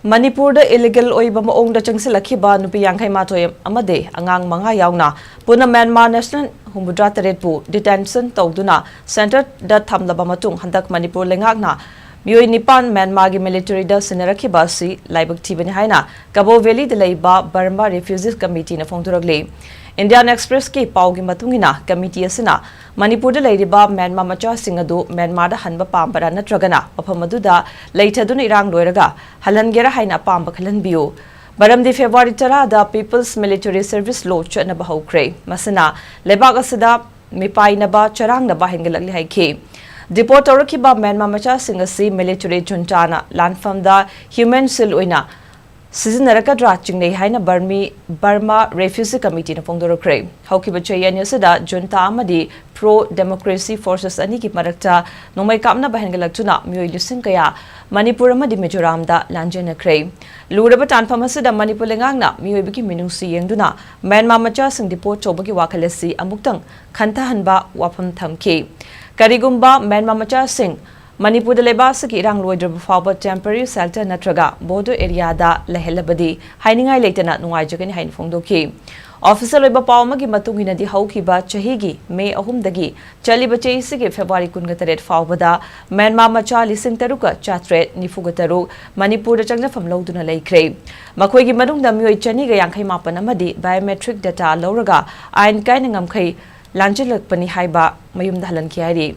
Manipur da illegal oiba maong da changsilakhiba nupi yangkhai mathoy amade angang manga yauna puna Myanmar National Humudra Taretpu detention tawduna center da thamlaba matung handak Manipur leingak-na mioi nipan Myanmar gi military da sinarakhiba si laibak thibani haina Kabaw Valley da leiba Burma Refugees Committee na fongdorakli Indian Express ki paugi matungina committee asina Manipur da leiriba Myanmar macha singadu Myanmar da hanba pambara natragana maphamaduda leithaduna irang loiraga halangera haina pamba khalanbiu Baramdi February 10 da People's Military Service Law chatnaba hokre masana lebak asida mipainaba charangnaba hengalakli haikhi Deport tawrakiba Myanmar macha singasi military junta-na landfam da human seal oina Sizinnarakadra chingnei haina Burma Refugee Committee na fongdorakre haukiba chayan yasada junta amadi pro democracy forces ani ki marakta nomai kamna bahengalakchuna mioi lising kaya Manipur amadi Mizoram da lanjenakre luraba tanfam asada Manipur lengangna mioi biki minungsi yengduna Myanmar macha sing deport chobagi wakhalasi amuktang khantahanba wafam thamki karigumba Myanmar macha sing Manipur da lebasaki irang loidraba fawba temporary shelter natraga border area da lehelabadi hainingai leitana nungaijagani hain fongdoki officer loiba pawmagi matunginadi haukiba chahigi May 3 dagi chaliba cheisigi February 18 fawbada Myanmar macha lising taruka chatre nifugataru Manipur da changnafam loduna leikre makoigi manungda mioi chaniga yangkhai mapan amadi biometric data loraga ain kaina ngamkhai lanjilakpani haiba mayumda halanki hari